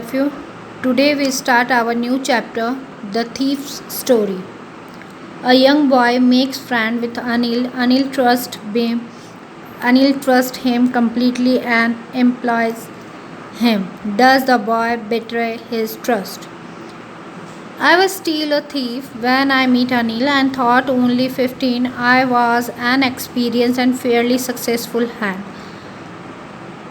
of you. Today we start our new chapter, The Thief's Story. A young boy makes friend with Anil. Anil trusts him completely and employs him. Does the boy betray his trust? I was still a thief when I met Anil and thought only 15. I was an experienced and fairly successful hand.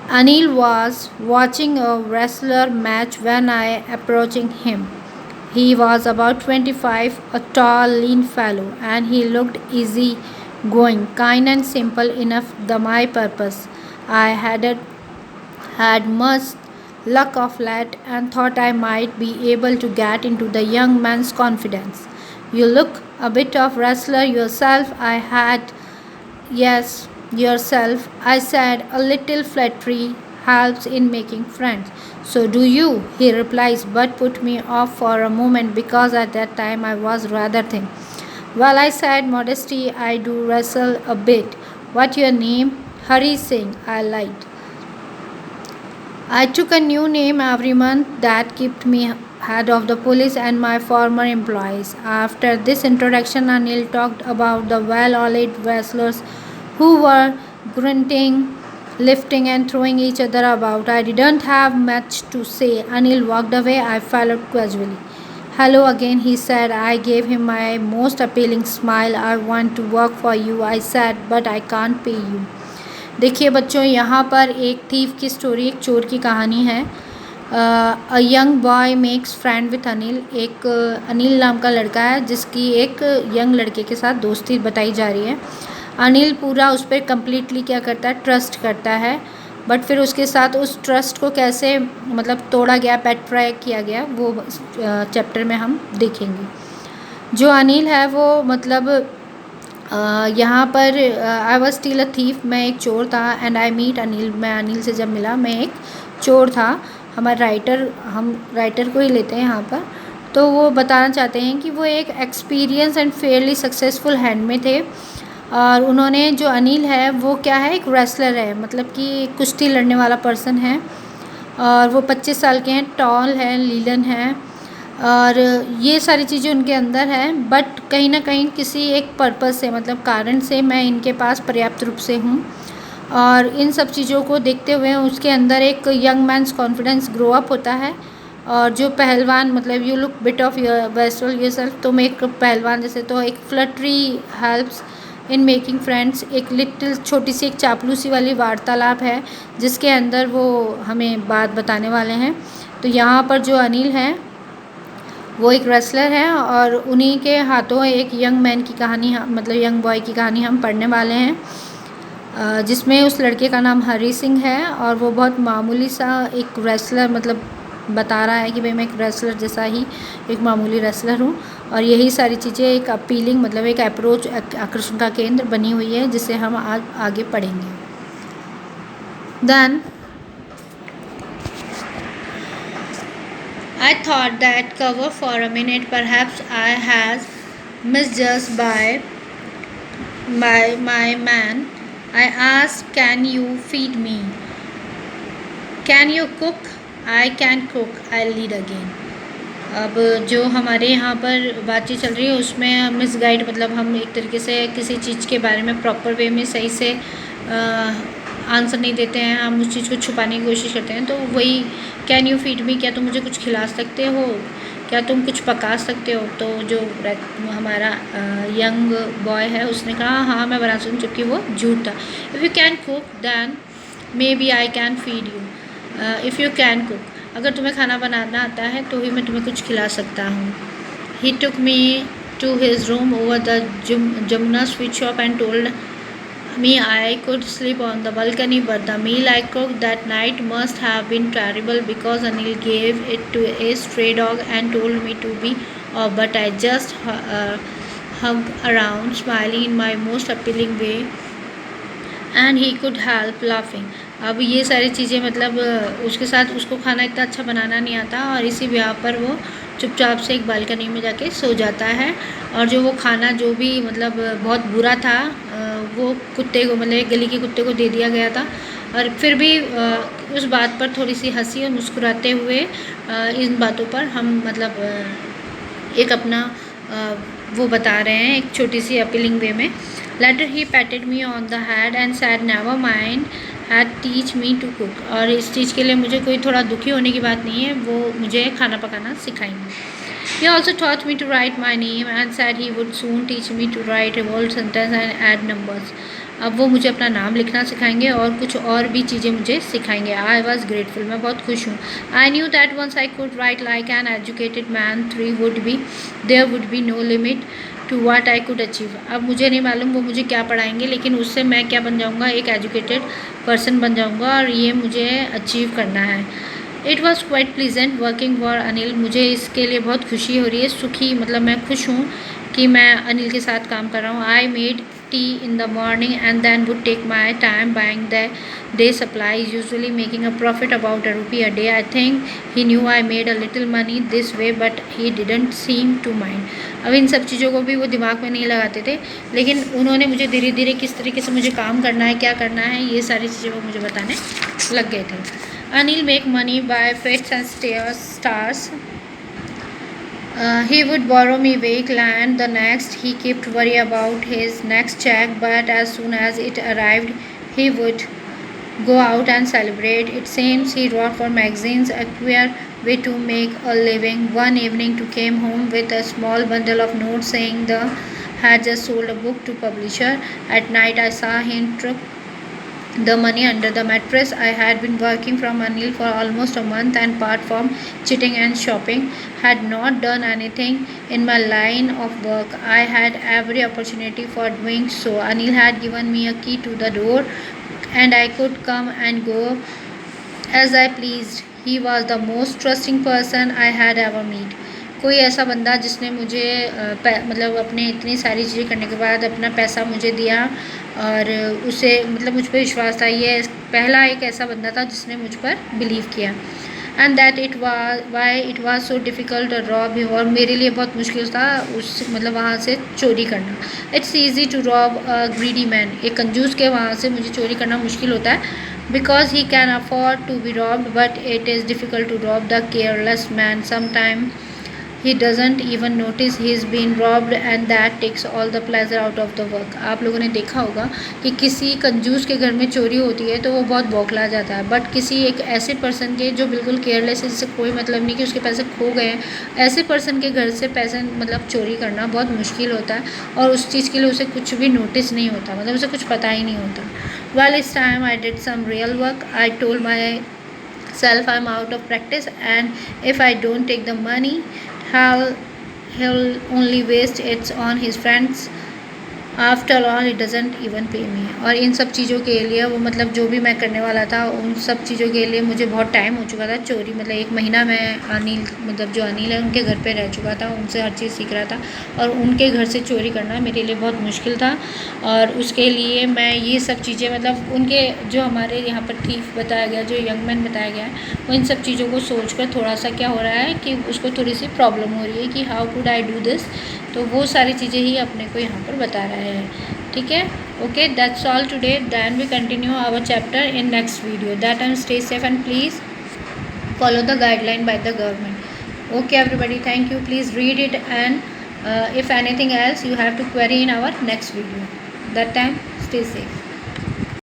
Anil was watching a wrestler match when I approaching him. He was about 25, a tall, lean fellow, and he looked easy going, kind and simple enough for my purpose. I had much luck of late and thought I might be able to get into the young man's confidence. You look a bit of wrestler yourself. I had. Yes, yourself. I said, a little flattery helps in making friends. So do you, he replies, but put me off for a moment because at that time I was rather thin. Well, I said, modesty, I do wrestle a bit. What your name? Hari Singh, I lied. I took a new name every month that kept me head of the police and my former employees. After this introduction, Anil talked about the well-oiled wrestlers who were grunting, lifting and throwing each other about. I didn't have much to say. Anil walked away. I followed casually. Hello again, he said. I gave him my most appealing smile. I want to work for you, I said, but I can't pay you. देखिए बच्चों, यहाँ पर एक thief की story, एक चोर की कहानी है. A young boy makes friend with Anil. एक अनिल नाम का लड़का है जिसकी एक यंग लड़के के साथ दोस्ती बताई जा रही है. अनिल पूरा उस पर कम्प्लीटली क्या करता है, ट्रस्ट करता है. बट फिर उसके साथ उस ट्रस्ट को कैसे मतलब तोड़ा गया, पेट्राई किया गया, वो चैप्टर में हम देखेंगे. जो अनिल है वो मतलब यहाँ पर I was still a thief, मैं एक चोर था. एंड आई मीट अनिल, मैं अनिल से जब मिला, मैं एक चोर था. हम राइटर को ही लेते हैं यहाँ पर. तो वो बताना चाहते हैं कि वो एक experience and Fairlie successful hand में थे. और उन्होंने, जो अनिल है वो क्या है, एक रेसलर है, मतलब कि कुश्ती लड़ने वाला पर्सन है. और वो 25 साल के हैं, टॉल हैं, लीलन हैं, और ये सारी चीज़ें उनके अंदर हैं. बट कहीं ना कहीं किसी एक पर्पस से, मतलब कारण से मैं इनके पास पर्याप्त रूप से हूँ. और इन सब चीज़ों को देखते हुए उसके अंदर एक young man's confidence grow up होता है. और जो पहलवान, मतलब you look bit of your wrestler yourself, तुम एक पहलवान जैसे. तो एक flattery helps in making friends. एक लिटिल छोटी सी एक चापलूसी वाली वार्तालाप है जिसके अंदर वो हमें बात बताने वाले हैं. तो यहाँ पर जो अनिल हैं वो एक रेसलर है और उन्हीं के हाथों एक यंग मैन की कहानी, मतलब यंग बॉय की कहानी हम पढ़ने वाले हैं, जिसमें उस लड़के का नाम हरी सिंह है. और वो बहुत मामूली सा एक रेसलर, मतलब बता रहा है कि भाई मैं एक रेसलर जैसा ही एक मामूली रेसलर हूँ. और यही सारी चीज़ें एक अपीलिंग, मतलब एक अप्रोच, आकर्षण का केंद्र बनी हुई है जिसे हम आज आगे पढ़ेंगे. Then I thought that cover for a minute. Perhaps I had misjudged by my man. I asked, "Can you feed me? Can you cook?" I can cook. I'll lead again. अब जो हमारे यहाँ पर बातचीत चल रही है उसमें मिसगाइड, मतलब हम एक तरीके से किसी चीज़ के बारे में प्रॉपर वे में सही से आंसर नहीं देते हैं, हम उस चीज़ को छुपाने की कोशिश करते हैं. तो वही, कैन यू फीड मी, क्या तुम मुझे कुछ खिला सकते हो, क्या तुम कुछ पका सकते हो. तो जो हमारा यंग बॉय है उसने कहा हाँ मैं बना सकती हूँ, जबकि वो झूठ था. If you can cook then may be I can feed you. If you can cook, अगर तुम्हें खाना बनाना आता है तो ही मैं तुम्हें कुछ खिला सकता हूँ. He took me to his room over the Jamuna sweet shop and told me I could sleep on the balcony, but the meal I cooked that night must have been terrible because Anil gave it to a stray dog and told me to be off. But I just hugged around, smiling in my most appealing way, and he could help laughing. अब ये सारी चीज़ें, मतलब उसके साथ उसको खाना इतना अच्छा बनाना नहीं आता और इसी ब्याह पर वो चुपचाप से एक बालकनी में जाके सो जाता है. और जो वो खाना जो भी मतलब बहुत बुरा था वो कुत्ते को, मतलब एक गली के कुत्ते को दे दिया गया था. और फिर भी उस बात पर थोड़ी सी हंसी और मुस्कुराते हुए इन बातों पर हम मतलब एक अपना वो बता रहे हैं एक छोटी सी अपीलिंग वे में। Later he patted me on the head and said never mind had teach me to cook. और इस चीज़ के लिए मुझे कोई थोड़ा दुखी होने की बात नहीं है, वो मुझे खाना पकाना सिखाएंगे। He also taught me to write my name and said he would soon teach me to write revolved sentence and add numbers. अब वो मुझे अपना नाम लिखना सिखाएंगे और कुछ और भी चीज़ें मुझे सिखाएंगे। आई वॉज ग्रेटफुल, मैं बहुत खुश हूँ। I knew that once I could write like an educated man there would be no limit to what I could achieve. अब मुझे नहीं मालूम वो मुझे क्या पढ़ाएंगे, लेकिन उससे मैं क्या बन जाऊँगा, एक एजुकेटेड पर्सन बन जाऊँगा और ये मुझे अचीव करना है। It was quite pleasant working for Anil. मुझे इसके लिए बहुत खुशी हो रही है, सुखी मतलब मैं खुश हूँ कि मैं अनिल के साथ काम कर रहा हूँ। I made tea in the morning and then would take my time buying the day supplies usually making a profit about ₹1 a day. I think he knew I made a little money this way but he didn't seem to mind. अब इन सब चीज़ों को भी वो दिमाग में नहीं लगाते थे, लेकिन उन्होंने मुझे धीरे धीरे किस तरीके से मुझे काम करना है, क्या करना है, ये सारी चीज़ें वो मुझे बताने लग गए थे। Anil make money by fits and stars. He would borrow me weak land. The next, he kept worry about his next check, but as soon as it arrived, he would go out and celebrate. It seems he wrote for magazines, a queer way to make a living. One evening, he came home with a small bundle of notes saying the had just sold a book to publisher. At night, I saw him took the money under the mattress. I had been working from Anil for almost a month and apart from cheating and shopping, had not done anything in my line of work. I had every opportunity for doing so. Anil had given me a key to the door and I could come and go as I pleased. He was the most trusting person I had ever met. कोई ऐसा बंदा जिसने मुझे मतलब अपने इतनी सारी चीज़ें करने के बाद अपना पैसा मुझे दिया और उसे मतलब मुझ पर विश्वास था। ये पहला एक ऐसा बंदा था जिसने मुझ पर बिलीव किया। And that it was so difficult rob him. और मेरे लिए बहुत मुश्किल था उस मतलब वहाँ से चोरी करना। It's easy to rob a greedy man. एक कंजूस के वहाँ से मुझे चोरी करना मुश्किल होता है because he can afford to be robbed, but it is difficult to rob the careless man. Sometimes he doesn't even notice he's been robbed and that takes all the pleasure out of the work. आप लोगों ने देखा होगा कि किसी कंजूस के घर में चोरी होती है तो वो बहुत बौखला जाता है, बट किसी एक ऐसे पर्सन के जो बिल्कुल केयरलेस है, जिससे कोई मतलब नहीं कि उसके पैसे खो गए हैं, ऐसे पर्सन के घर से पैसे मतलब चोरी करना बहुत मुश्किल होता है और उस चीज़ के लिए उसे कुछ भी नोटिस नहीं होता, मतलब उसे कुछ पता ही नहीं होता। Well, this time I did some real work. I told myself I'm out of practice and if I don't take the money, he'll, he'll only waste it on his friends. After all it doesn't even पे मी। और इन सब चीज़ों के लिए वो मतलब जो भी मैं करने वाला था उन सब चीज़ों के लिए मुझे बहुत टाइम हो चुका था। चोरी मतलब 1 महीना मैं अनिल मतलब जो अनिल है उनके घर पे रह चुका था, उनसे हर चीज़ सीख रहा था और उनके घर से चोरी करना मेरे लिए बहुत मुश्किल था। और उसके लिए मैं ये सब चीज़ें मतलब उनके जो हमारे यहाँ पर थीफ बताया गया, जो यंग मैन बताया गया है, वो इन सब चीज़ों को सोच कर थोड़ा सा क्या हो रहा है कि उसको थोड़ी सी प्रॉब्लम हो रही है कि how could I do this. तो वो सारी चीज़ें ही अपने को यहाँ पर बता रहा है। ठीक है, okay, that's all today. Then we continue our chapter in next video. That time stay safe and please follow the guideline by the government. Okay everybody, thank you. Please read it and if anything else you have to query in our next video. That time stay safe.